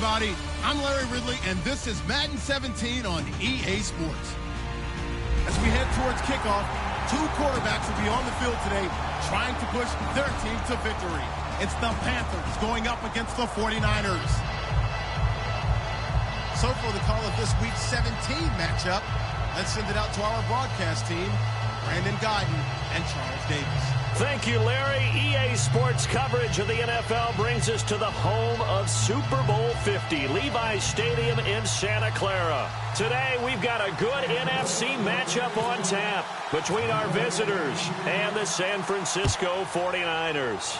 everybody. I'm Larry Ridley, and this is Madden 17 on EA Sports. As we head towards kickoff, two quarterbacks will be on the field today trying to push their team to victory. It's the Panthers going up against the 49ers. So for the call of this Week 17 matchup, let's send it out to our broadcast team, Brandon Guyton and Charles Davis. Thank you, Larry. EA Sports coverage of the NFL brings us to the home of Super Bowl 50, Levi's Stadium in Santa Clara. Today, we've got a good NFC matchup on tap between our visitors and the San Francisco 49ers.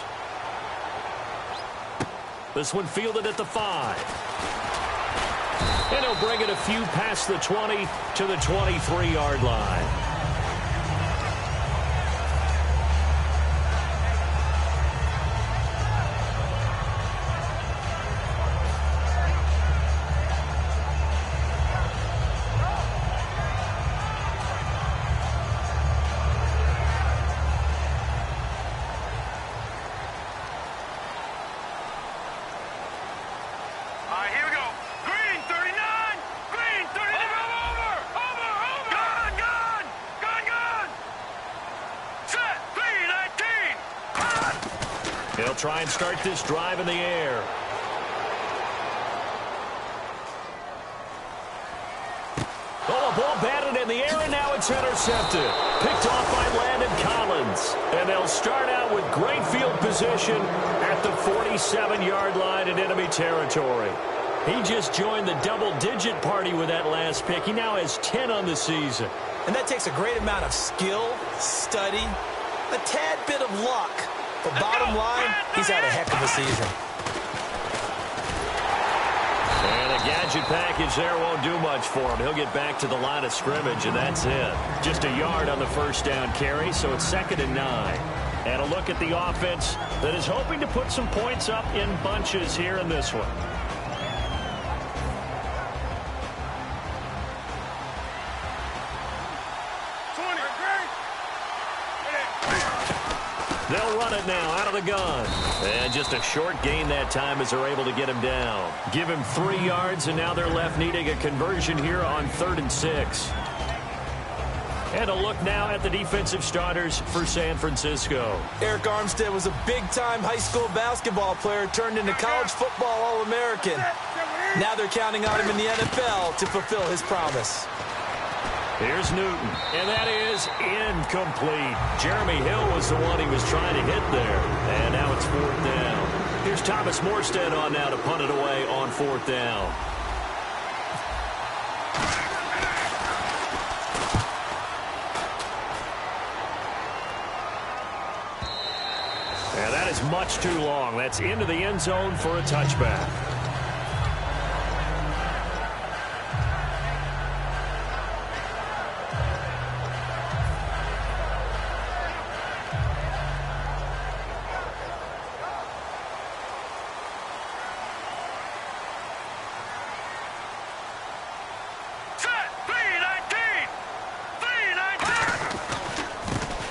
This one fielded at the 5. And he'll bring it a few past the 20 to the 23-yard line. He'll try and start this drive in the air. Oh, a ball batted in the air, and now it's intercepted. Picked off by Landon Collins. And they'll start out with great field position at the 47-yard line in enemy territory. He just joined the double-digit party with that last pick. He now has 10 on the season. And that takes a great amount of skill, study, a tad bit of luck. But bottom line, he's had a heck of a season. And a gadget package there won't do much for him. He'll get back to the line of scrimmage, and that's it. Just a yard on the first down carry, so it's 2nd and 9. And a look at the offense that is hoping to put some points up in bunches here in this one. They'll run it now out of the gun. And just a short gain that time as they're able to get him down. Give him 3 yards, and now they're left needing a conversion here on 3rd and 6. And a look now at the defensive starters for San Francisco. Eric Armstead was a big-time high school basketball player turned into college football All-American. Now they're counting on him in the NFL to fulfill his promise. Here's Newton, and that is incomplete. Jeremy Hill was the one he was trying to hit there, and now it's 4th down. Here's Thomas Morstead on now to punt it away on 4th down. And that is much too long. That's into the end zone for a touchback.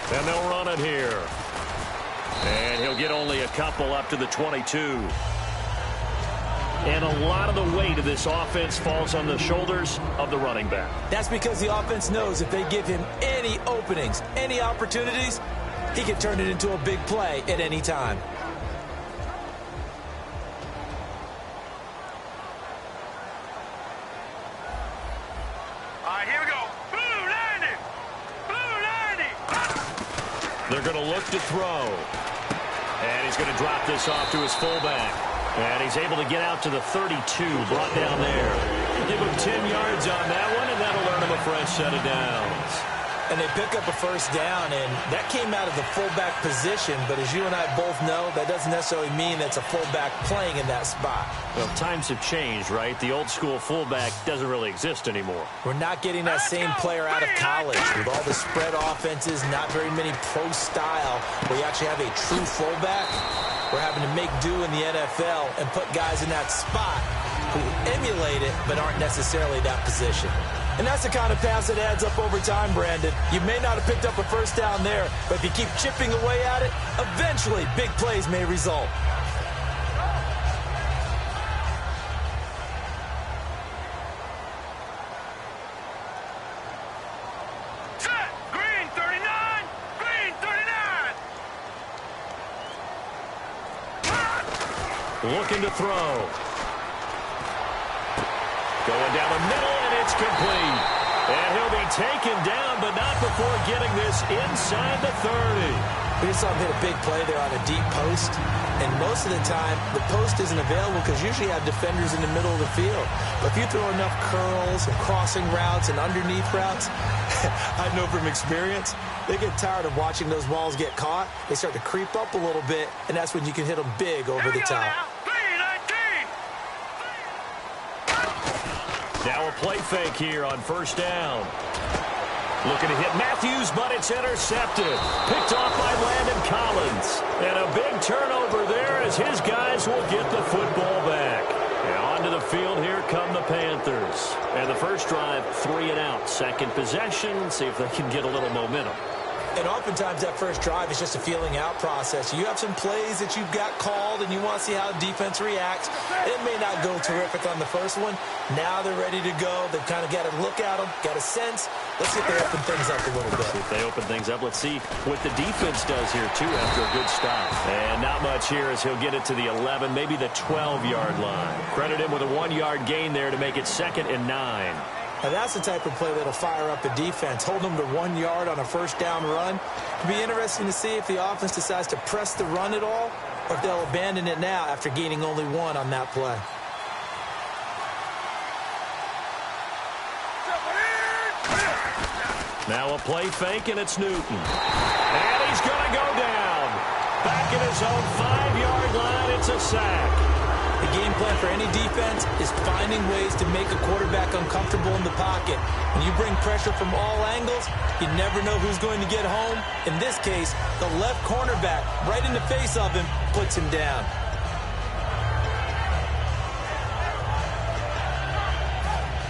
And they'll run it here. And he'll get only a couple up to the 22. And a lot of the weight of this offense falls on the shoulders of the running back. That's because the offense knows if they give him any openings, any opportunities, he can turn it into a big play at any time. They're going to look to throw. And he's going to drop this off to his fullback. And he's able to get out to the 32, brought down there. Give him 10 yards on that one, and that'll earn him a fresh set of downs. And they pick up a first down, and that came out of the fullback position. But as you and I both know, that doesn't necessarily mean that's a fullback playing in that spot. Well, times have changed, right? The old school fullback doesn't really exist anymore. We're not getting that same player out of college. With all the spread offenses, not very many pro style, where you actually have a true fullback. We're having to make do in the NFL and put guys in that spot who emulate it but aren't necessarily that position. And that's the kind of pass that adds up over time, Brandon. You may not have picked up a first down there, but if you keep chipping away at it, eventually big plays may result. looking to throw. Going down the middle, and it's complete. And he'll be taken down, but not before getting this inside the 30. We just saw him hit a big play there on a deep post. And most of the time, the post isn't available because usually you have defenders in the middle of the field. But if you throw enough curls and crossing routes and underneath routes, I know from experience, they get tired of watching those balls get caught. They start to creep up a little bit, and that's when you can hit them big over the top. Now a play fake here on first down. Looking to hit Matthews, but it's intercepted. Picked off by Landon Collins. And a big turnover there as his guys will get the football back. And onto the field, here come the Panthers. And the first drive, 3 and out. Second possession, see if they can get a little momentum. And oftentimes that first drive is just a feeling out process. You have some plays that you've got called and you want to see how the defense reacts. It may not go terrific on the first one. Now they're ready to go. They've kind of got to look at them, got a sense. Let's see if they open things up a little bit. If they open things up, let's see what the defense does here, too, after a good stop. And not much here as he'll get it to the 11, maybe the 12-yard line. Credit him with a 1-yard gain there to make it 2nd and 9. Now that's the type of play that'll fire up a defense. Hold them to 1 yard on a first down run. It'll be interesting to see if the offense decides to press the run at all or if they'll abandon it now after gaining only 1 on that play. Now a play fake, and it's Newton. And he's going to go down. Back at his own 5-yard line, it's a sack. The game plan for any defense is finding ways to make a quarterback uncomfortable in the pocket. When you bring pressure from all angles, you never know who's going to get home. In this case, the left cornerback, right in the face of him, puts him down.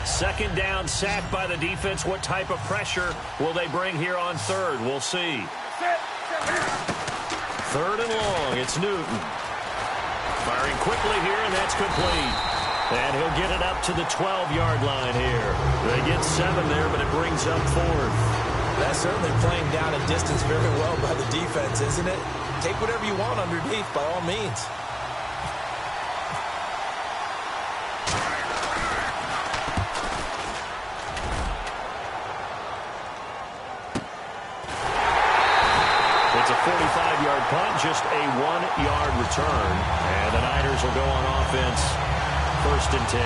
Second down, sack by the defense. What type of pressure will they bring here on third? We'll see. 3rd and long, it's Newton. Firing quickly here, and that's complete. And he'll get it up to the 12-yard line here. They get 7 there, but it brings up 4th. That's certainly playing down a distance very well by the defense, isn't it? Take whatever you want underneath, by all means. It's a 45-yard punt, just a 1-yard return. And the Niners will go on offense, 1st and 10.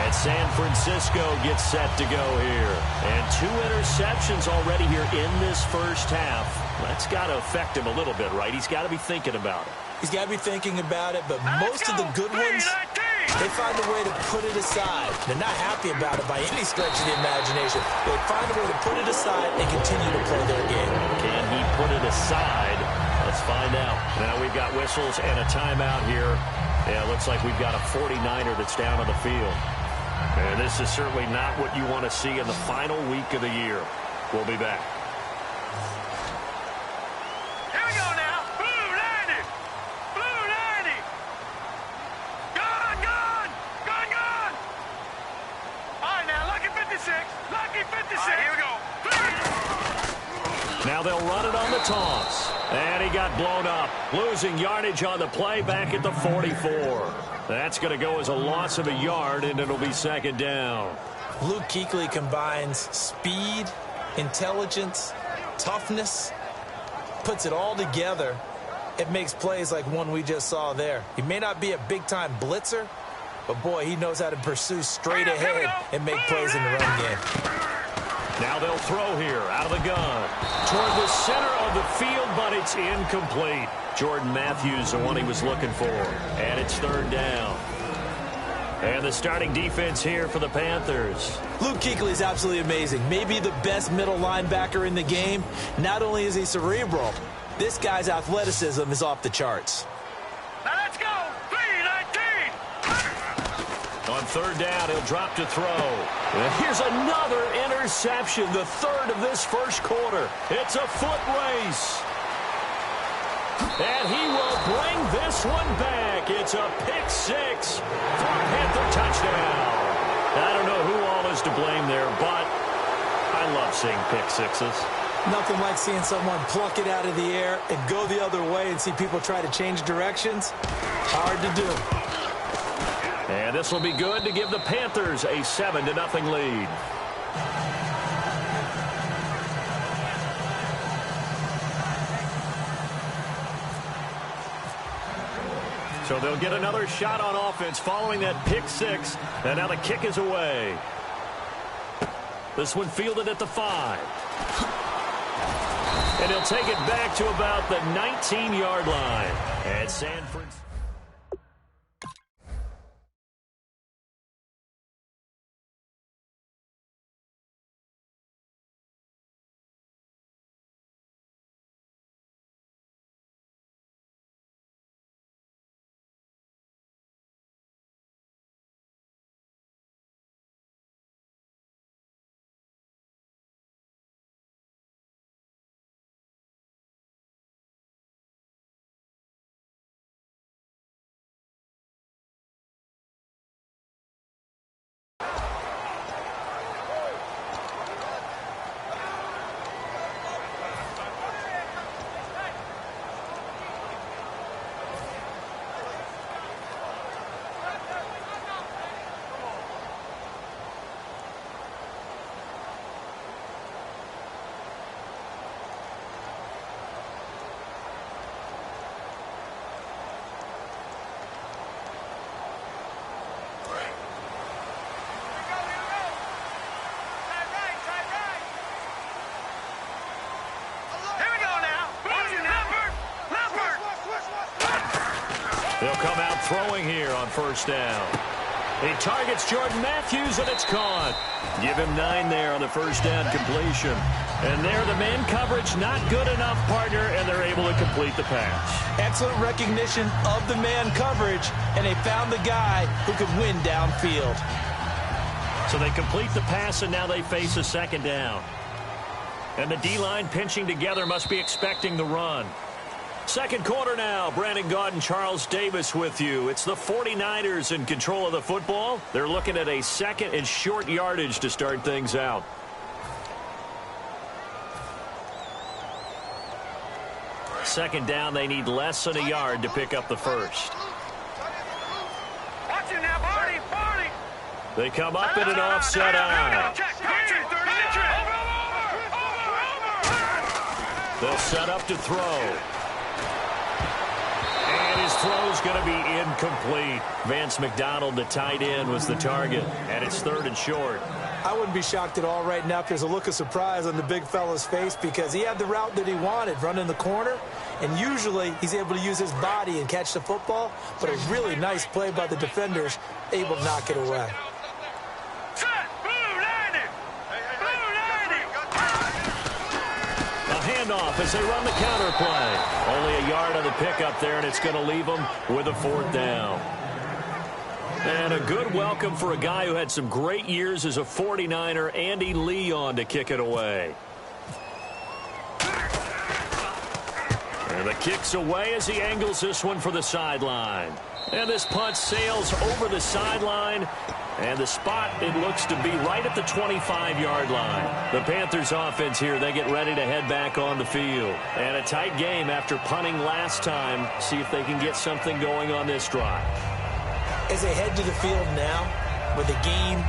And San Francisco gets set to go here. And 2 interceptions already here in this first half. That's got to affect him a little bit, right? He's got to be thinking about it. He's got to be thinking about it, but most of the good ones, they find a way to put it aside. They're not happy about it by any stretch of the imagination. They find a way to put it aside and continue to play their game. Can he put it aside? Let's find out. Now we've got whistles and a timeout here. Yeah, it looks like we've got a 49er that's down on the field. And this is certainly not what you want to see in the final week of the year. We'll be back. Here we go now. Blue 90. Blue 90. Gone, gone. Gone, gone. All right, now, lucky 56. Lucky 56. All right, here we go. Now they'll run it on the toss. And he got blown up. Losing yardage on the play back at the 44. That's going to go as a loss of a yard, and it'll be 2nd down. Luke Kuechly combines speed, intelligence, toughness, puts it all together. It makes plays like one we just saw there. He may not be a big-time blitzer, but, boy, he knows how to pursue straight ahead and make plays in the run game. Now they'll throw here out of the gun toward the center of the field, but it's incomplete. Jordan Matthews, the one he was looking for. And it's 3rd down. And the starting defense here for the Panthers. Luke Kuechly is absolutely amazing. Maybe the best middle linebacker in the game. Not only is he cerebral, this guy's athleticism is off the charts. Now let's go. 3-19. On 3rd down, he'll drop to throw. And here's another interception, the 3rd of this first quarter. It's a foot race. And he will bring this one back. It's a pick 6 for a Panther touchdown. I don't know who all is to blame there, but I love seeing pick 6s. Nothing like seeing someone pluck it out of the air and go the other way and see people try to change directions. Hard to do. And this will be good to give the Panthers a 7-0 lead. So they'll get another shot on offense following that pick six. And now the kick is away. This one fielded at the 5. And he'll take it back to about the 19-yard line. And Sanford. They'll come out throwing here on first down. He targets Jordan Matthews, and it's caught. Give him 9 there on the first down completion. And there, the man coverage not good enough, partner, and they're able to complete the pass. Excellent recognition of the man coverage, and they found the guy who could win downfield. So they complete the pass, and now they face a second down. And the D-line pinching together must be expecting the run. Second quarter now. Brandon Gaud and Charles Davis with you. It's the 49ers in control of the football. They're looking at a second and short yardage to start things out. Second down, they need less than a yard to pick up the first. Watch it now, Barney, Barney. They come up in an offset eye. They'll set up to throw. And his throw's going to be incomplete. Vance McDonald, the tight end, was the target. And it's third and short. I wouldn't be shocked at all right now if there's a look of surprise on the big fella's face because he had the route that he wanted, running the corner. And usually he's able to use his body and catch the football. But a really nice play by the defenders, able to knock it away. Handoff as they run the counter play. Only a yard on the pickup there, and it's going to leave them with a fourth down. And a good welcome for a guy who had some great years as a 49er, Andy Lee, on to kick it away. And the kick's away as he angles this one for the sideline. And this punt sails over the sideline. And the spot, it looks to be right at the 25-yard line. The Panthers offense here, they get ready to head back on the field. And a tight game after punting last time. See if they can get something going on this drive. As they head to the field now, with the game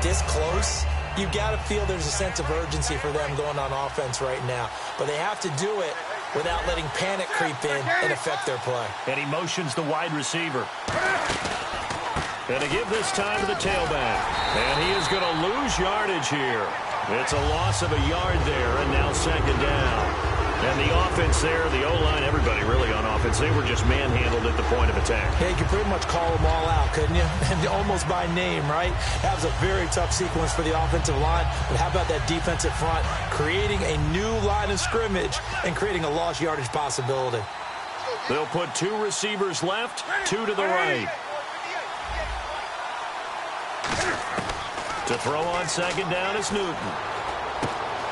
this close, you've got to feel there's a sense of urgency for them going on offense right now. But they have to do it without letting panic creep in and affect their play. And he motions the wide receiver. And to give this time to the tailback. And he is going to lose yardage here. It's a loss of a yard there, and now second down. And the offense there, the O-line, everybody really on offense, they were just manhandled at the point of attack. Yeah, you could pretty much call them all out, couldn't you? And almost by name, right? That was a very tough sequence for the offensive line. But how about that defensive front, creating a new line of scrimmage and creating a lost yardage possibility. They'll put 2 receivers left, 2 to the right. To throw on second down is Newton.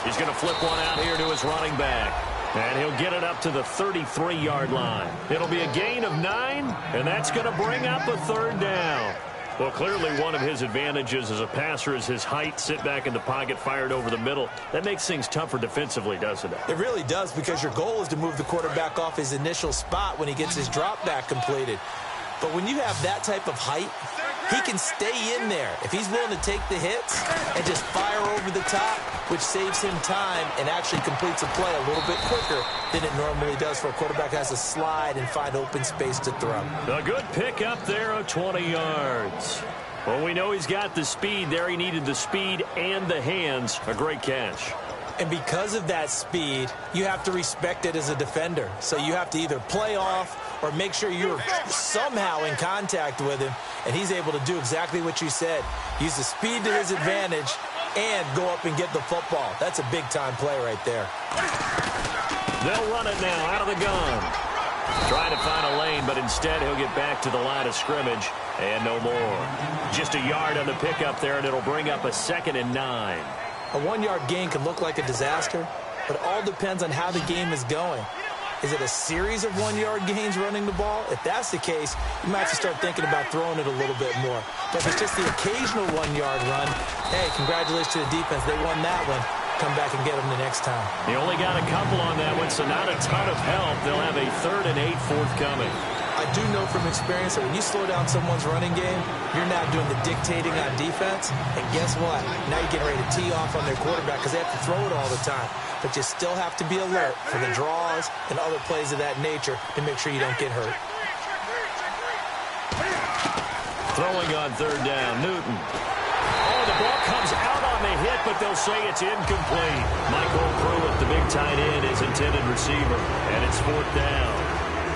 He's going to flip one out here to his running back. And he'll get it up to the 33-yard line. It'll be a gain of 9, and that's going to bring up a third down. Well, clearly one of his advantages as a passer is his height. Sit back in the pocket, fired over the middle. That makes things tougher defensively, doesn't it? It really does, because your goal is to move the quarterback off his initial spot when he gets his drop back completed. But when you have that type of height, he can stay in there if he's willing to take the hits and just fire over the top, which saves him time and actually completes a play a little bit quicker than it normally does for a quarterback who has to slide and find open space to throw. A good pick up there of 20 yards. Well, we know he's got the speed there. He needed the speed and the hands. A great catch. And because of that speed, you have to respect it as a defender. So you have to either play off or make sure you're somehow in contact with him, and he's able to do exactly what you said. Use the speed to his advantage and go up and get the football. That's a big-time play right there. They'll run it now out of the gun. Trying to find a lane, but instead he'll get back to the line of scrimmage and no more. Just a yard on the pickup there, and it'll bring up a 2nd and 9. A 1-yard gain can look like a disaster, but it all depends on how the game is going. Is it a series of 1-yard gains running the ball? If that's the case, you might have to start thinking about throwing it a little bit more. But if it's just the occasional 1-yard run, hey, congratulations to the defense. They won that one. Come back and get them the next time. They only got a couple on that one, so not a ton of help. They'll have a 3rd and 8 forthcoming. I do know from experience that when you slow down someone's running game, you're now doing the dictating on defense. And guess what? Now you're getting ready to tee off on their quarterback because they have to throw it all the time. But you still have to be alert for the draws and other plays of that nature to make sure you don't get hurt. Throwing on 3rd down, Newton. Oh, the ball comes out on the hit, but they'll say it's incomplete. Michael Pruitt, the big tight end, is intended receiver, and it's 4th down.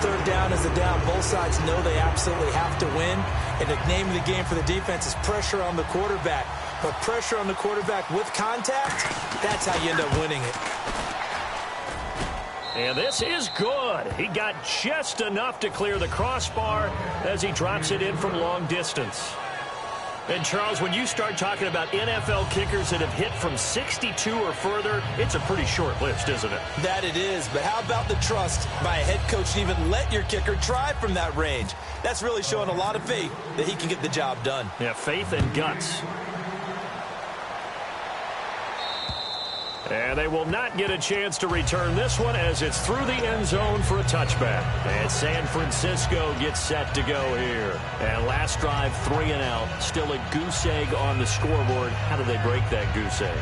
3rd down is the down. Both sides know they absolutely have to win. And the name of the game for the defense is pressure on the quarterback. But pressure on the quarterback with contact, that's how you end up winning it. And this is good. He got just enough to clear the crossbar as he drops it in from long distance. And, Charles, when you start talking about NFL kickers that have hit from 62 or further, it's a pretty short list, isn't it? That it is. But how about the trust by a head coach to even let your kicker try from that range? That's really showing a lot of faith that he can get the job done. Yeah, faith and guts. And they will not get a chance to return this one as it's through the end zone for a touchback. And San Francisco gets set to go here. And last drive, 3 and out. Still a goose egg on the scoreboard. How do they break that goose egg?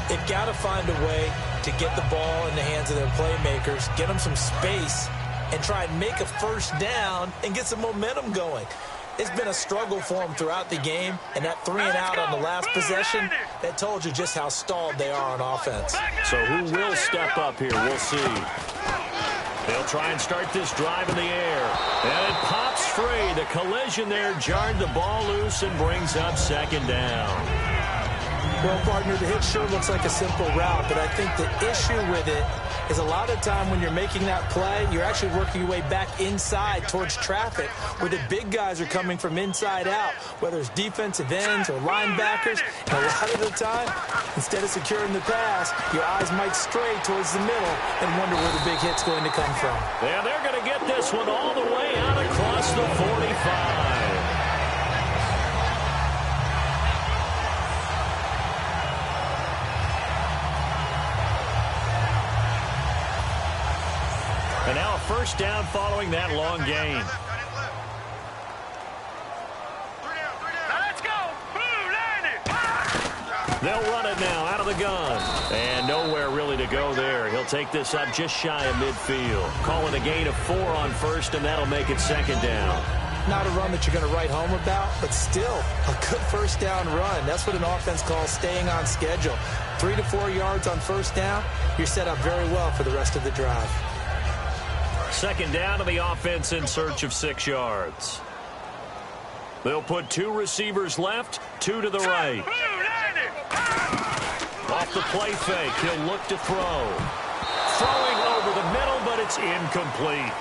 They've got to find a way to get the ball in the hands of their playmakers, get them some space, and try and make a 1st down and get some momentum going. It's been a struggle for them throughout the game, and that 3 and out on the last possession, that told you just how stalled they are on offense. So who will step up here? We'll see. They'll try and start this drive in the air. And it pops free. The collision there jarred the ball loose and brings up 2nd down. Well, partner, the hit sure looks like a simple route, but I think the issue with it is a lot of time when you're making that play, you're actually working your way back inside towards traffic where the big guys are coming from inside out, whether it's defensive ends or linebackers. And a lot of the time, instead of securing the pass, your eyes might stray towards the middle and wonder where the big hit's going to come from. Yeah, they're going to get this one all the way out across the 45. And now a 1st down following that long gain. Let's go. Blue, land it. They'll run it now out of the gun. And nowhere really to go there. He'll take this up just shy of midfield. Call it a gain of 4 on 1st, and that'll make it 2nd down. Not a run that you're going to write home about, but still a good 1st down run. That's what an offense calls staying on schedule. 3 to 4 yards on 1st down, you're set up very well for the rest of the drive. 2nd down to the offense in search of 6 yards. They'll put 2 receivers left, 2 to the right. Off the play fake, he'll look to throw. Throwing over the middle, but it's incomplete.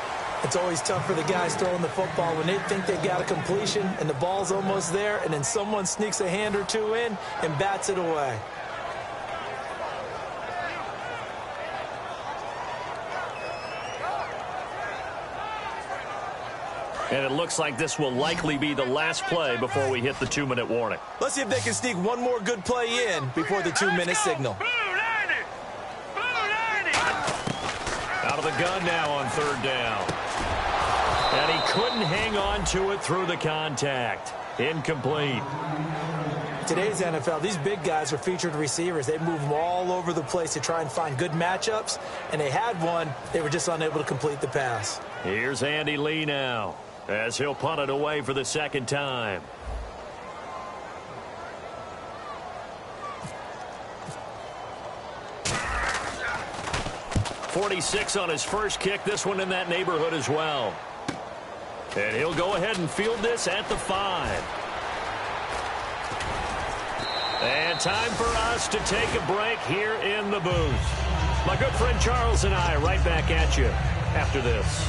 It's always tough for the guys throwing the football when they think they've got a completion and the ball's almost there, and then someone sneaks a hand or two in and bats it away. And it looks like this will likely be the last play before we hit the 2-minute warning. Let's see if they can sneak one more good play in before the 2-minute signal. Out of the gun now on 3rd down. And he couldn't hang on to it through the contact. Incomplete. Today's NFL, these big guys are featured receivers. They move them all over the place to try and find good matchups, and they had one. They were just unable to complete the pass. Here's Andy Lee now, as he'll punt it away for the 2nd time. .46 on his first kick. This one in that neighborhood as well. And he'll go ahead and field this at the 5. And time for us to take a break here in the booth. My good friend Charles and I right back at you after this.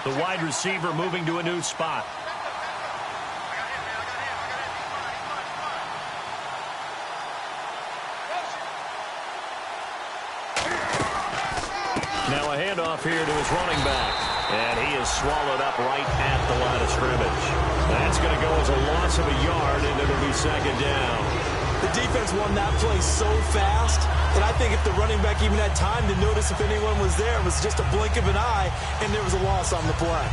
The wide receiver moving to a new spot. Now a handoff here to his running back. And he is swallowed up right at the line of scrimmage. That's going to go as a loss of a yard, and it'll be 2nd down. The defense won that play so fast that I think if the running back even had time to notice if anyone was there, it was just a blink of an eye, and there was a loss on the play.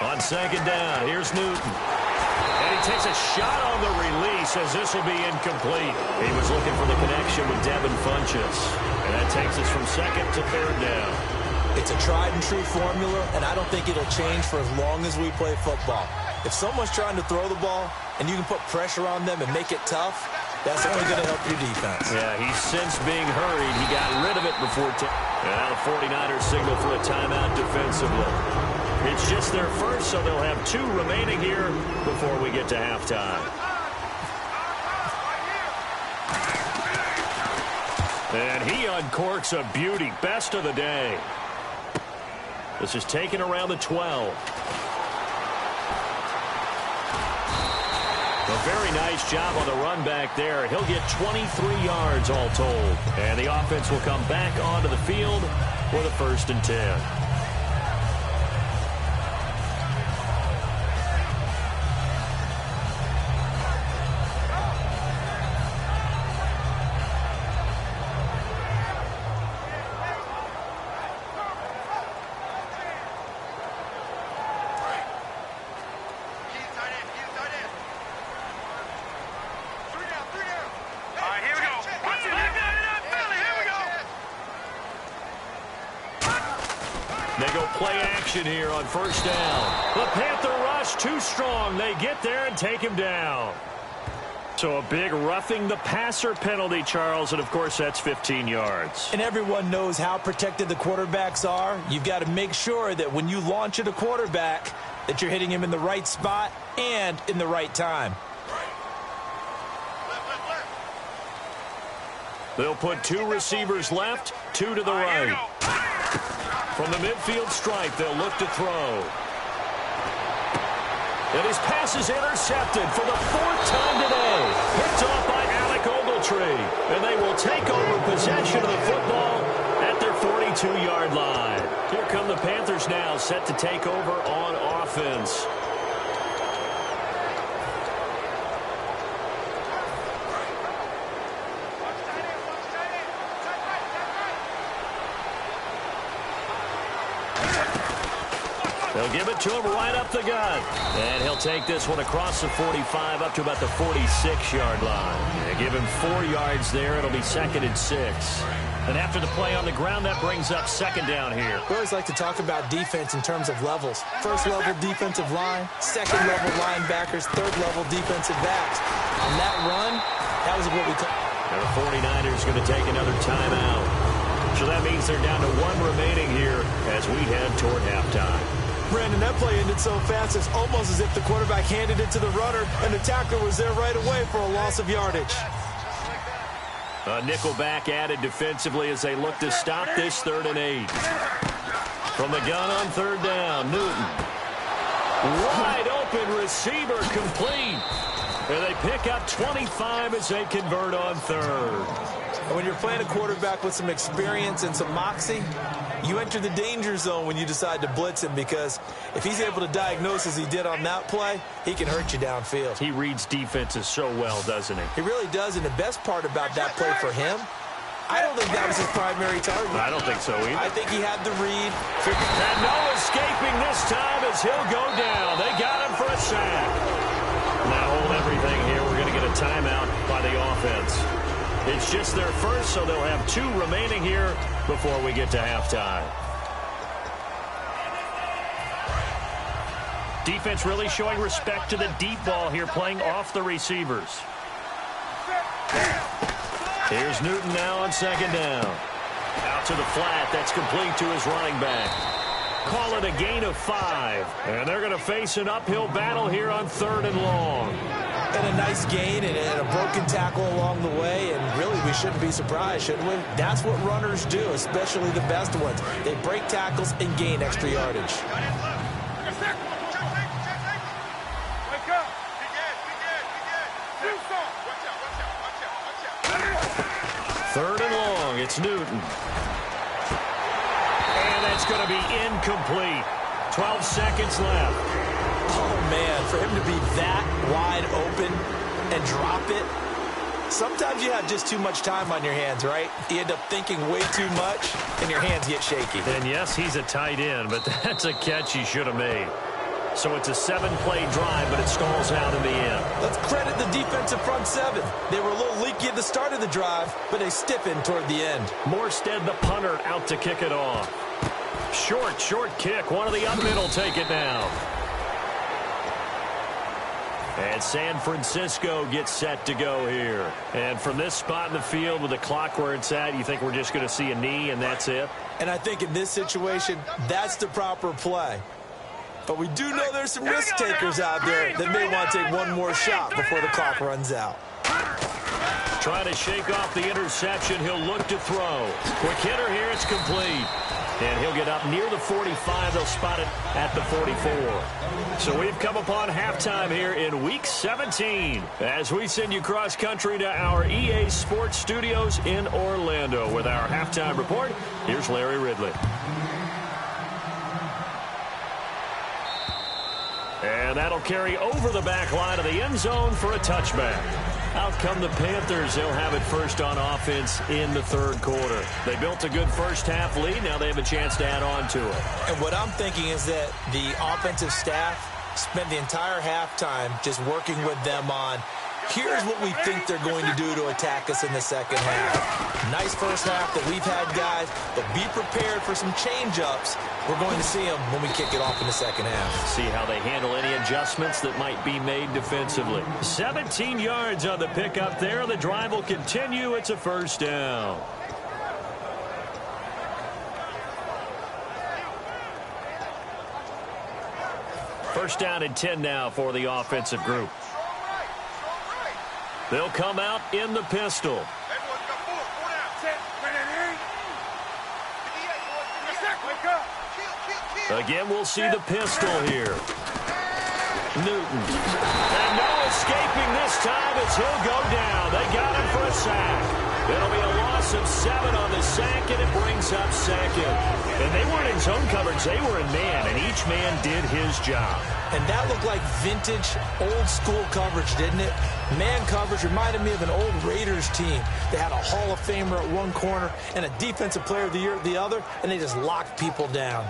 On 2nd down, here's Newton. And he takes a shot on the release as this will be incomplete. He was looking for the connection with Devin Funchess. And that takes us from 2nd to 3rd down. It's a tried-and-true formula, and I don't think it'll change for as long as we play football. If someone's trying to throw the ball and you can put pressure on them and make it tough, that's only going to help your defense. Yeah, he's since being hurried. He got rid of it before. And now the 49ers signal for a timeout defensively. It's just their first, so they'll have 2 remaining here before we get to halftime. And he uncorks a beauty. Best of the day. This is taken around the 12. A very nice job on the run back there. He'll get 23 yards all told. And the offense will come back onto the field for the 1st and 10. They go play action here on 1st down. The Panther rush too strong. They get there and take him down. So a big roughing the passer penalty, Charles, and of course that's 15 yards. And everyone knows how protected the quarterbacks are. You've got to make sure that when you launch at a quarterback that you're hitting him in the right spot and in the right time. They'll put 2 receivers left, 2 to the right. From the midfield stripe, they'll look to throw. And his pass is intercepted for the 4th time today. Picked off by Alec Ogletree. And they will take over possession of the football at their 42-yard line. Here come the Panthers now, set to take over on offense. They'll give it to him right up the gut. And he'll take this one across the 45 up to about the 46-yard line. They give him 4 yards there. It'll be 2nd and 6. And after the play on the ground, that brings up 2nd down here. We always like to talk about defense in terms of levels. 1st level defensive line, 2nd level linebackers, 3rd level defensive backs. On that run, that was what we call. And the 49ers going to take another timeout. So that means they're down to 1 remaining here as we head toward halftime. Brandon, that play ended so fast, it's almost as if the quarterback handed it to the runner, and the tackler was there right away for a loss of yardage. A nickelback added defensively as they look to stop this 3rd and 8. From the gun on 3rd down, Newton. Wide open receiver complete. And they pick up 25 as they convert on 3rd. And when you're playing a quarterback with some experience and some moxie, you enter the danger zone when you decide to blitz him, because if he's able to diagnose as he did on that play, he can hurt you downfield. He reads defenses so well, doesn't he? He really does, and the best part about that play for him, I don't think that was his primary target. I don't think so either. I think he had the read. And no escaping this time as he'll go down. They got him for a sack. Now hold everything here. We're going to get a timeout by the offense. It's just their first, so they'll have 2 remaining here before we get to halftime. Defense really showing respect to the deep ball here, playing off the receivers. Here's Newton now on 2nd down. Out to the flat. That's complete to his running back. Call it a gain of 5. And they're going to face an uphill battle here on 3rd and long. And a nice gain and a broken tackle along the way, and really we shouldn't be surprised, shouldn't we? That's what runners do, especially the best ones. They break tackles and gain extra yardage. 3rd and long, it's Newton. And that's going to be incomplete. 12 seconds left. Oh, man, for him to be that wide open and drop it, sometimes you have just too much time on your hands, right? You end up thinking way too much, and your hands get shaky. And yes, he's a tight end, but that's a catch he should have made. So it's a 7-play drive, but it stalls out in the end. Let's credit the defensive front 7. They were a little leaky at the start of the drive, but they stiffened toward the end. Morstead, the punter, out to kick it off. Short kick. One of the up middle take it down. And San Francisco gets set to go here. And from this spot in the field with the clock where it's at, you think we're just going to see a knee and that's it? And I think in this situation, that's the proper play. But we do know there's some risk takers out there that may want to take one more shot before the clock runs out. Trying to shake off the interception. He'll look to throw. Quick hitter here. It's complete. And he'll get up near the 45. They'll spot it at the 44. So we've come upon halftime here in Week 17 as we send you cross-country to our EA Sports Studios in Orlando with our halftime report. Here's Larry Ridley. And that'll carry over the back line of the end zone for a touchback. Out come the Panthers. They'll have it first on offense in the 3rd quarter. They built a good first half lead. Now they have a chance to add on to it. And what I'm thinking is that the offensive staff spent the entire halftime just working with them on, here's what we think they're going to do to attack us in the second half. Nice first half that we've had, guys, but be prepared for some change-ups. We're going to see them when we kick it off in the second half. See how they handle any adjustments that might be made defensively. 17 yards on the pickup there. The drive will continue. It's a first down. First down and 10 now for the offensive group. They'll come out in the pistol. Again, we'll see the pistol here. Newton. And no escaping this time as he'll go down. They got him for a sack. It'll be a loss of 7 on the sack, and it brings up 2nd. And they weren't in zone coverage. They were in man, and each man did his job. And that looked like vintage, old-school coverage, didn't it? Man coverage reminded me of an old Raiders team. They had a Hall of Famer at one corner and a Defensive Player of the Year at the other, and they just locked people down.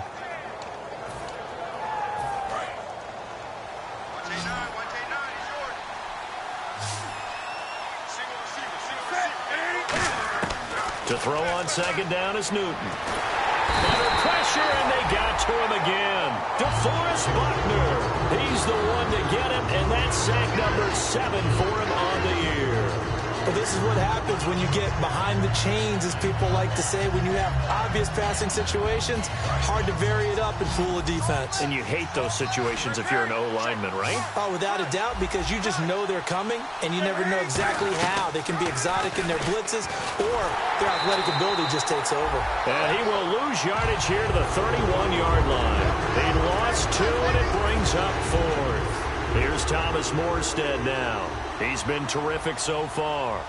To throw on 2nd down is Newton. Under pressure, and they got to him again. DeForest Buckner. He's the one to get him, and that's sack number 7 for him on the year. Well, this is what happens when you get behind the chains, as people like to say. When you have obvious passing situations, hard to vary it up and fool a defense. And you hate those situations if you're an O-lineman, right? Oh, without a doubt, because you just know they're coming, and you never know exactly how. They can be exotic in their blitzes, or their athletic ability just takes over. And he will lose yardage here to the 31-yard line. He lost 2, and it brings up 4th. Here's Thomas Morstead now. He's been terrific so far.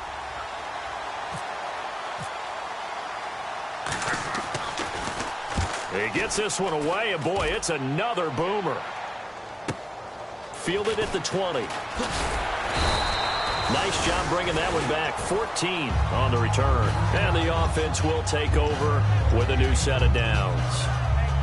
He gets this one away, and boy, it's another boomer. Fielded at the 20. Nice job bringing that one back. 14 on the return. And the offense will take over with a new set of downs.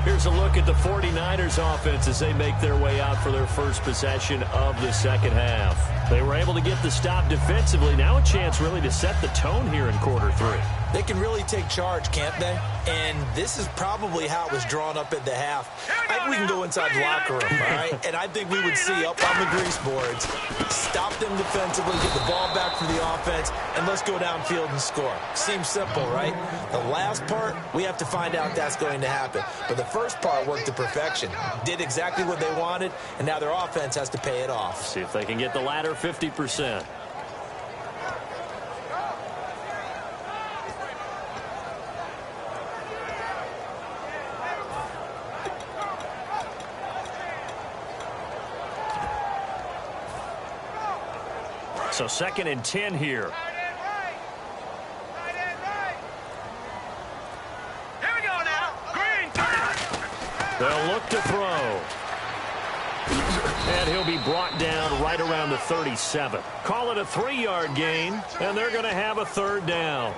Here's a look at the 49ers offense as they make their way out for their first possession of the second half. They were able to get the stop defensively. Now a chance really to set the tone here in quarter 3. They can really take charge, can't they? And this is probably how it was drawn up at the half. I think we can go inside the locker room, all right? And I think we would see up on the grease boards, stop them defensively, get the ball back for the offense, and let's go downfield and score. Seems simple, right? The last part, we have to find out that's going to happen. But the first part worked to perfection. Did exactly what they wanted, and now their offense has to pay it off. See if they can get the latter 50%. So 2nd and 10 here. Here we go now. Green. They'll look to throw. And he'll be brought down right around the 37. Call it a 3-yard gain, and they're going to have a 3rd down.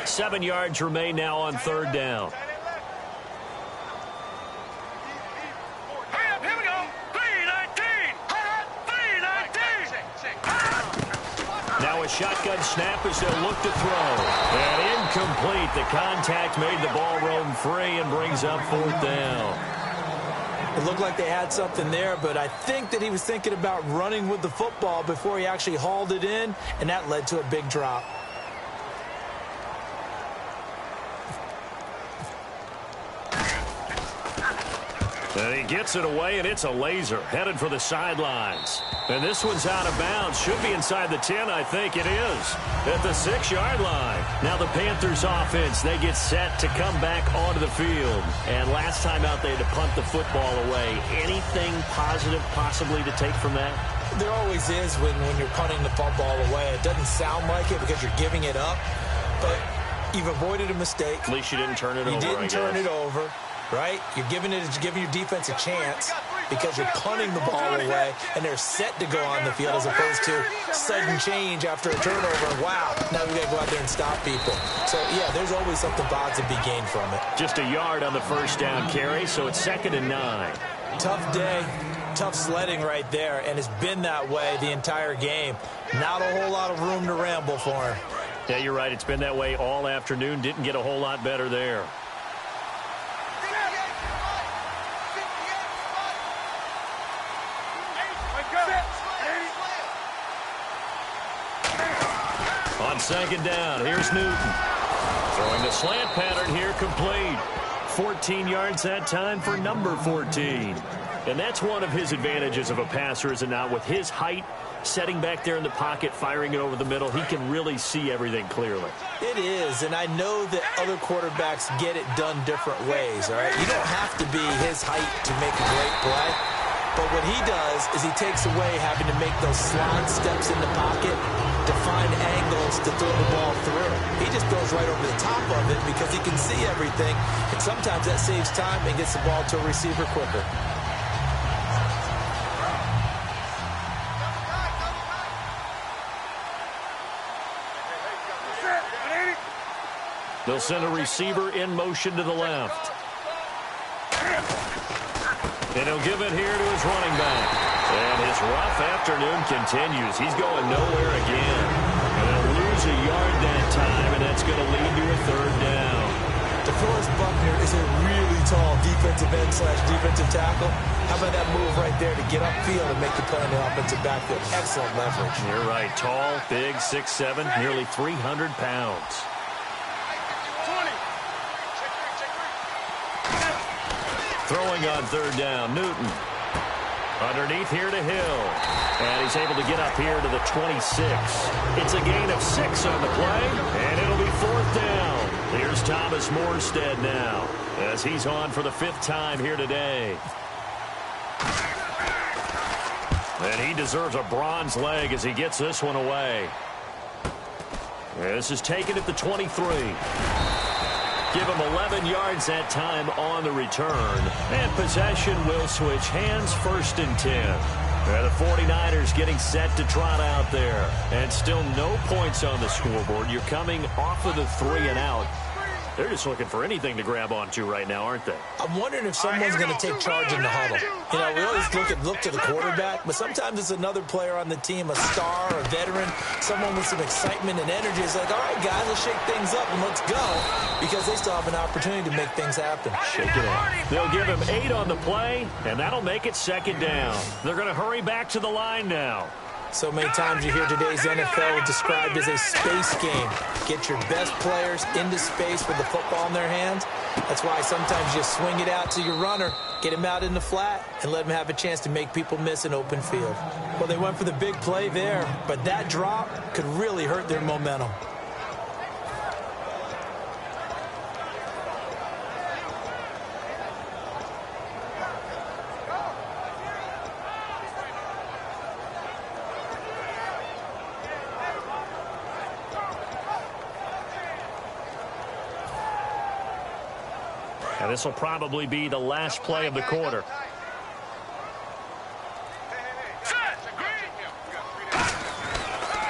Seven yards remain now on 3rd down. Here we go. 3-19. 3-19. Now a shotgun snap as they'll look to throw. And incomplete. The contact made the ball roam free and brings up 4th down. It looked like they had something there, but I think that he was thinking about running with the football before he actually hauled it in, and that led to a big drop. And he gets it away, and it's a laser headed for the sidelines. And this one's out of bounds. Should be inside the 10, I think it is. At the 6-yard line. Now the Panthers offense, they get set to come back onto the field. And last time out, they had to punt the football away. Anything positive possibly to take from that? There always is when you're punting the football away. It doesn't sound like it because you're giving it up, but you've avoided a mistake. At least you didn't turn it over, You didn't I turn guess. it over. Right? You're giving your defense a chance because you're punting the ball away, and they're set to go on the field as opposed to sudden change after a turnover. Wow, now we got to go out there and stop people. So, yeah, there's always something positive to be gained from it. Just a yard on the first down carry, so it's 2nd and 9. Tough day, tough sledding right there, and it's been that way the entire game. Not a whole lot of room to ramble for him. Yeah, you're right. It's been that way all afternoon. Didn't get a whole lot better there. On 2nd down, here's Newton. Throwing the slant pattern here, complete. 14 yards that time for number 14. And that's one of his advantages of a passer, is it not? With his height, setting back there in the pocket, firing it over the middle, he can really see everything clearly. It is, and I know that other quarterbacks get it done different ways, all right? You don't have to be his height to make a great play. But what he does is he takes away having to make those slide steps in the pocket to find angles to throw the ball through. He just throws right over the top of it because he can see everything, and sometimes that saves time and gets the ball to a receiver quicker. They'll send a receiver in motion to the left. And he'll give it here to his running back. And his rough afternoon continues. He's going nowhere again. And they'll lose a yard that time, and that's going to lead to a 3rd down. DeForest Buckner is a really tall defensive end / defensive tackle. How about that move right there to get upfield and make the play in the offensive backfield? Excellent leverage. You're right. Tall, big, 6'7", nearly 300 pounds. Throwing on third down, Newton. Underneath here to Hill. And he's able to get up here to the 26. It's a gain of 6 on the play, and it'll be fourth down. Here's Thomas Morstead now, as he's on for the 5th time here today. And he deserves a bronze leg as he gets this one away. This is taken at the 23. Give him 11 yards that time on the return. And possession will switch hands, 1st and 10. The 49ers getting set to trot out there. And still no points on the scoreboard. You're coming off of the 3 and out. They're just looking for anything to grab onto right now, aren't they? I'm wondering if someone's going to take charge in the huddle. You know, we always look to the quarterback, but sometimes it's another player on the team, a star, a veteran, someone with some excitement and energy. It's like, all right, guys, let's shake things up and let's go, because they still have an opportunity to make things happen. Shake it up. They'll give him 8 on the play, and that'll make it 2nd down. They're going to hurry back to the line now. So many times you hear today's NFL described as a space game. Get your best players into space with the football in their hands. That's why sometimes you swing it out to your runner, get him out in the flat, and let him have a chance to make people miss an open field. Well, they went for the big play there, but that drop could really hurt their momentum. And this will probably be the last play of the quarter.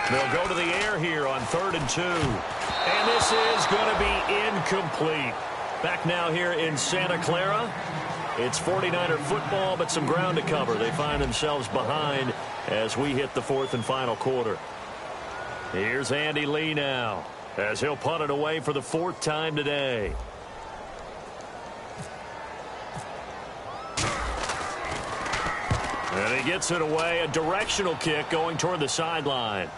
They'll go to the air here on 3rd and 2. And this is going to be incomplete. Back now here in Santa Clara. It's 49er football, but some ground to cover. They find themselves behind as we hit the 4th and final quarter. Here's Andy Lee now, as he'll punt it away for the 4th time today. And he gets it away, a directional kick going toward the sideline.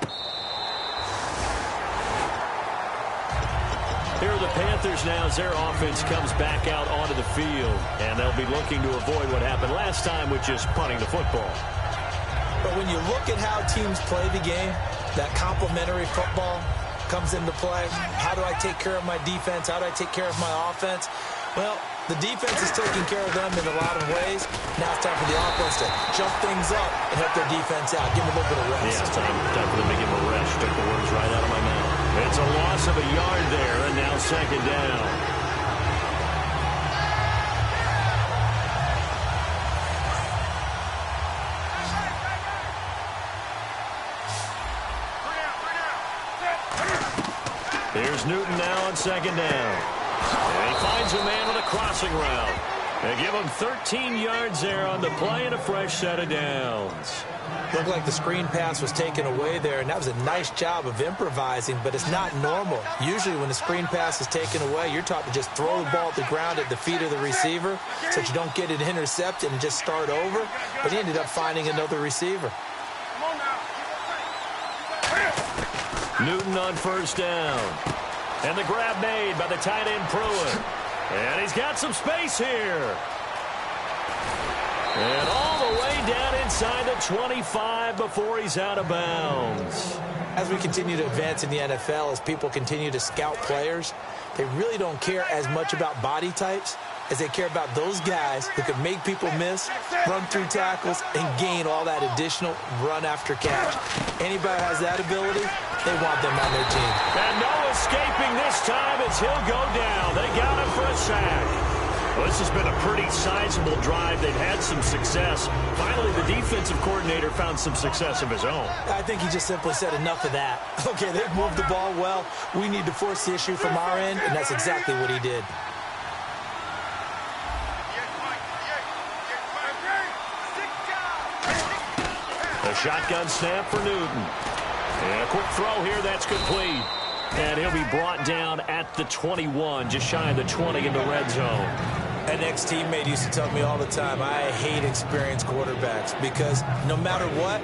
Here are the Panthers now as their offense comes back out onto the field. And they'll be looking to avoid what happened last time, which is punting the football. But when you look at how teams play the game, that complementary football comes into play. How do I take care of my defense? How do I take care of my offense? Well, the defense is taking care of them in a lot of ways. Now it's time for the offense to jump things up and help their defense out. Give them a little bit of rest. Yeah, time for them to give them a rest. Took the words right out of my mouth. It's a loss of a yard there, and now 2nd down. Here's Newton now on 2nd down. And he finds a man on a crossing route. They give him 13 yards there on the play and a fresh set of downs. Looked like the screen pass was taken away there, and that was a nice job of improvising, but it's not normal. Usually when the screen pass is taken away, you're taught to just throw the ball at the ground at the feet of the receiver so that you don't get it intercepted and just start over, but he ended up finding another receiver. Newton on 1st down. And the grab made by the tight end Pruitt. And he's got some space here. And all the way down inside the 25 before he's out of bounds. As we continue to advance in the NFL, as people continue to scout players, they really don't care as much about body types as they care about those guys who can make people miss, run through tackles, and gain all that additional run after catch. Anybody who has that ability, they want them on their team. And no escaping this time as he'll go down. They got him for a sack. Well, this has been a pretty sizable drive. They've had some success. Finally, the defensive coordinator found some success of his own. I think he just simply said enough of that. Okay, they've moved the ball well. We need to force the issue from our end, and that's exactly what he did. A shotgun snap for Newton. And a quick throw here, that's complete. And he'll be brought down at the 21, just shy of the 20 in the red zone. An ex-teammate used to tell me all the time, I hate experienced quarterbacks because no matter what,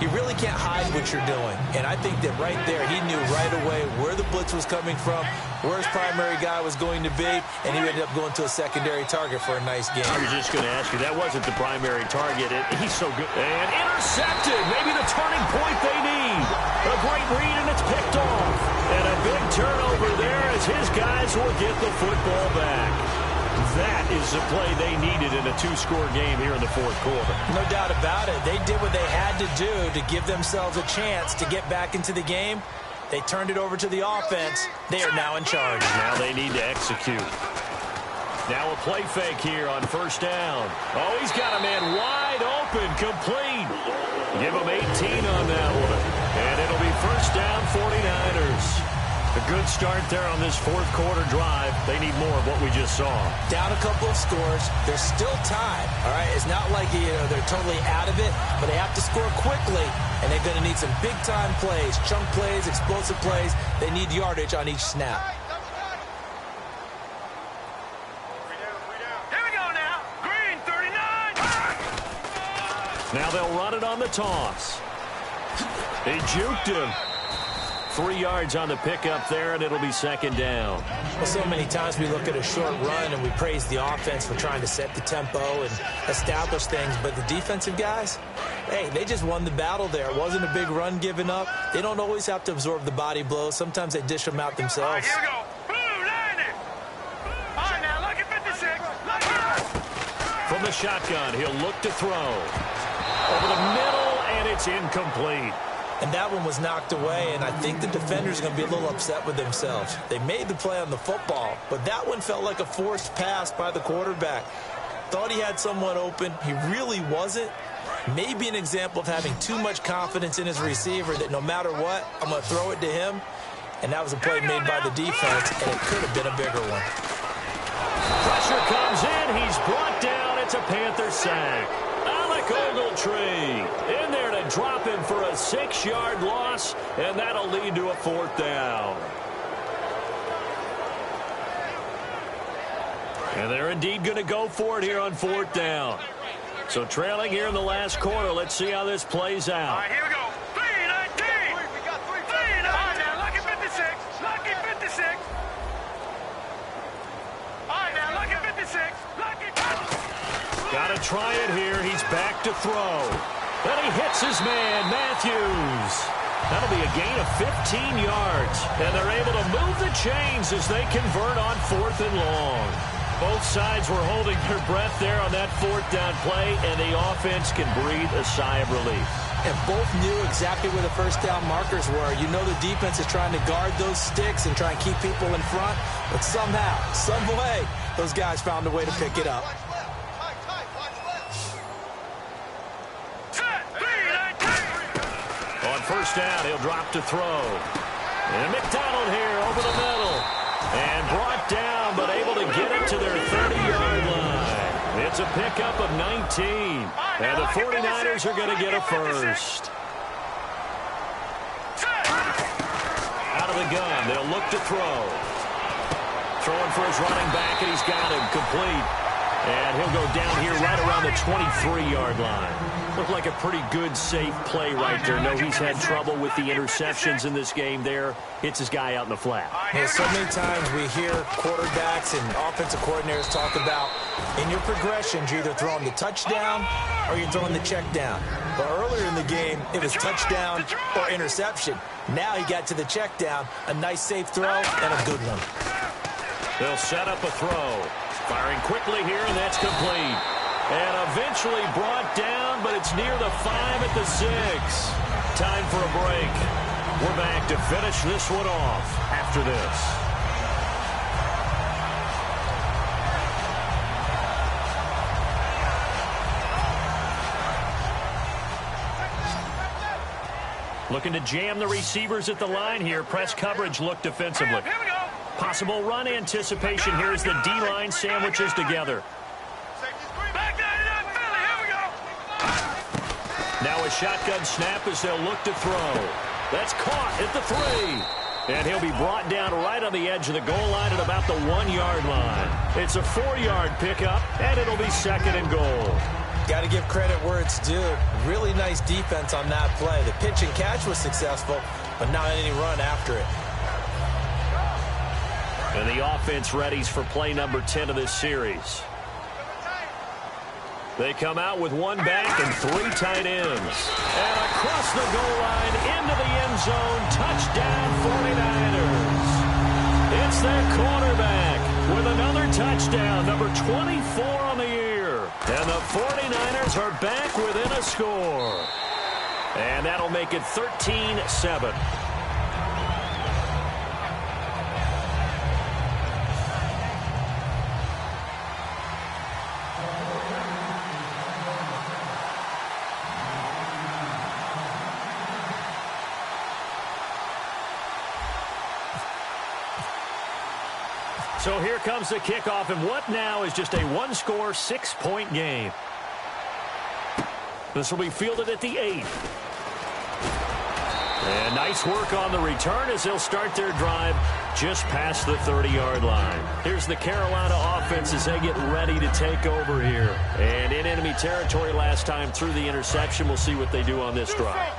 you really can't hide what you're doing. And I think that right there, he knew right away where the blitz was coming from, where his primary guy was going to be, and he ended up going to a secondary target for a nice game. I was just going to ask you, that wasn't the primary target. He's so good. And intercepted. Maybe the turning point they need. A great read, and it's picked off. And a big turnover there as his guys will get the football back. That is the play they needed in a two-score game here in the fourth quarter. No doubt about it. They did what they had to do to give themselves a chance to get back into the game. They turned it over to the offense. They are now in charge. Now they need to execute. Now a play fake here on first down. Oh, he's got a man wide open, complete. Give him 18 on that one. And it'll be first down, 49ers. A good start there on this fourth quarter drive. They need more of what we just saw. Down a couple of scores. There's still time. All right, it's not like they're totally out of it, but they have to score quickly, and they're going to need some big-time plays, chunk plays, explosive plays. They need yardage on each snap. Here we go now. Green 39. Now they'll run it on the toss. He juked him. 3 yards on the pickup there, and it'll be second down. Well, so many times we look at a short run and we praise the offense for trying to set the tempo and establish things, but the defensive guys, hey, they just won the battle there. It wasn't a big run given up. They don't always have to absorb the body blows. Sometimes they dish them out themselves. All right, here we go. Blue, 90. All right, now look at 56. Look at From the shotgun, he'll look to throw. Over the middle, and it's incomplete. And that one was knocked away, and I think the defenders are going to be a little upset with themselves. They made the play on the football, but that one felt like a forced pass by the quarterback. Thought he had someone open. He really wasn't. Maybe an example of having too much confidence in his receiver that no matter what, I'm going to throw it to him. And that was a play made by the defense, and it could have been a bigger one. Pressure comes in. He's brought down. It's a Panther sack. Ogletree in there to drop him for a 6-yard loss, and that'll lead to a fourth down. And they're indeed going to go for it here on fourth down. So trailing here in the last quarter, let's see how this plays out. All right, here we go. 3-19. 3-19. Now look at 56. Lucky 56. All right, now look at 56. Lucky 56. Got to try it here. He's back to throw. Then he hits his man, Matthews. That'll be a gain of 15 yards. And they're able to move the chains as they convert on fourth and long. Both sides were holding their breath there on that fourth down play, and the offense can breathe a sigh of relief. And both knew exactly where the first down markers were. You know the defense is trying to guard those sticks and try and keep people in front. But somehow, some way, those guys found a way to pick it up. First down, he'll drop to throw. And McDonald here over the middle. And brought down, but able to get it to their 30-yard line. It's a pickup of 19. And the 49ers are going to get a first. Out of the gun, they'll look to throw. Throwing for his running back, and he's got him complete. And he'll go down here right around the 23-yard line. Looked like a pretty good, safe play right there. No, he's had trouble with the interceptions in this game there. Hits his guy out in the flat. Yeah, so many times we hear quarterbacks and offensive coordinators talk about in your progressions, you're either throwing the touchdown or you're throwing the check down. But earlier in the game, it was touchdown or interception. Now he got to the check down, a nice safe throw, and a good one. They'll set up a throw. Firing quickly here, and that's complete. And eventually brought down, but it's near the 5 at the 6. Time for a break. We're back to finish this one off after this. Looking to jam the receivers at the line here. Press coverage look defensively. Here we go. Possible run anticipation here as the D-line sandwiches together. Back down to Philly. Here we go. Now a shotgun snap as they'll look to throw. That's caught at the 3. And he'll be brought down right on the edge of the goal line at about the 1-yard line. It's a 4-yard pickup, and it'll be 2nd and goal. Got to give credit where it's due. Really nice defense on that play. The pitch and catch was successful, but not any run after it. And the offense readies for play number 10 of this series. They come out with 1 back and 3 tight ends. And across the goal line into the end zone. Touchdown 49ers. It's their quarterback with another touchdown, number 24 on the year. And the 49ers are back within a score. And that'll make it 13-7. So here comes the kickoff, and what now is just a 1-score, 6-point game. This will be fielded at the 8. And nice work on the return as they'll start their drive just past the 30-yard line. Here's the Carolina offense as they get ready to take over here. And in enemy territory last time through the interception. We'll see what they do on this drive.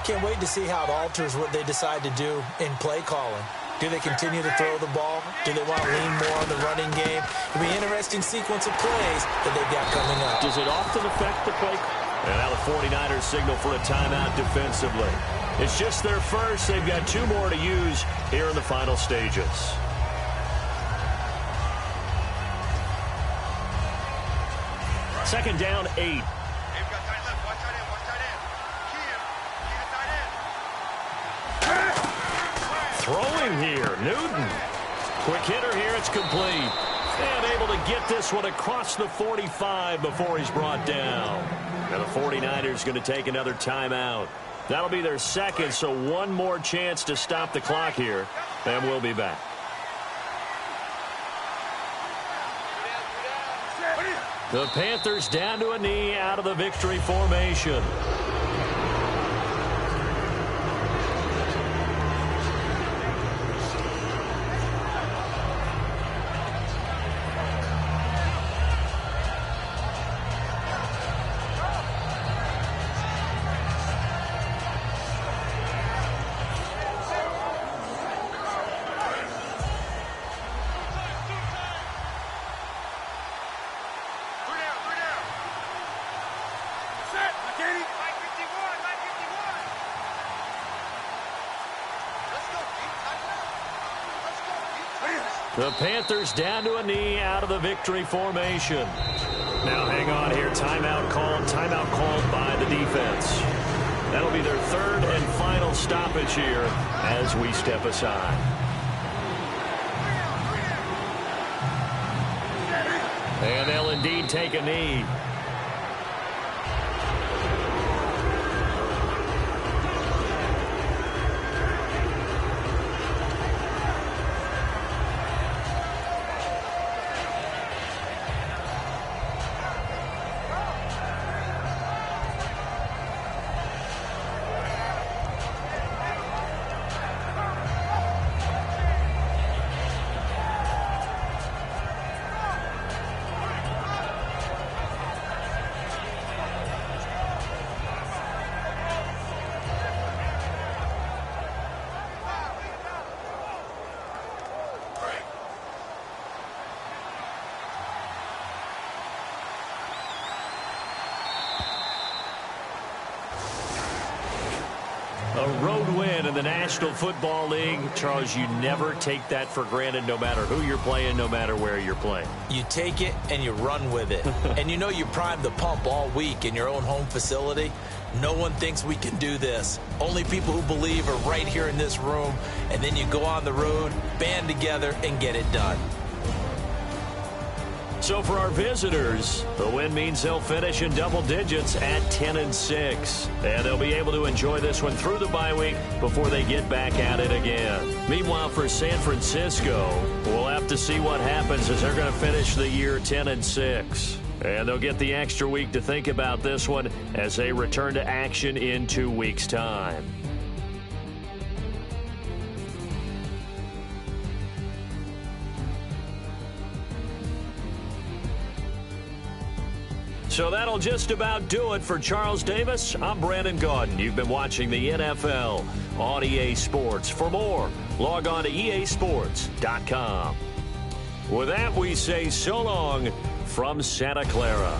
Can't wait to see how it alters what they decide to do in play calling. Do they continue to throw the ball? Do they want to lean more on the running game? It'll be an interesting sequence of plays that they've got coming up. Does it often affect the play? And now the 49ers signal for a timeout defensively. It's just their first. They've got 2 more to use here in the final stages. Second down, 8. Throwing here, Newton. Quick hitter here, it's complete. And able to get this one across the 45 before he's brought down. Now the 49ers going to take another timeout. That'll be their second, so 1 more chance to stop the clock here. And we'll be back. The Panthers down to a knee out of the victory formation. The Panthers down to a knee out of the victory formation. Now hang on here. Timeout called by the defense. That'll be their 3rd and final stoppage here as we step aside. And they'll indeed take a knee. A road win in the National Football League. Charles, you never take that for granted no matter who you're playing, no matter where you're playing. You take it and you run with it. And you know you primed the pump all week in your own home facility. No one thinks we can do this. Only people who believe are right here in this room. And then you go on the road, band together, and get it done. So for our visitors, the win means they'll finish in double digits at 10-6. And they'll be able to enjoy this one through the bye week before they get back at it again. Meanwhile, for San Francisco, we'll have to see what happens as they're going to finish the year 10-6. And they'll get the extra week to think about this one as they return to action in 2 weeks' time. So that'll just about do it for Charles Davis. I'm Brandon Gaudin. You've been watching the NFL on EA Sports. For more, log on to easports.com. With that, we say so long from Santa Clara.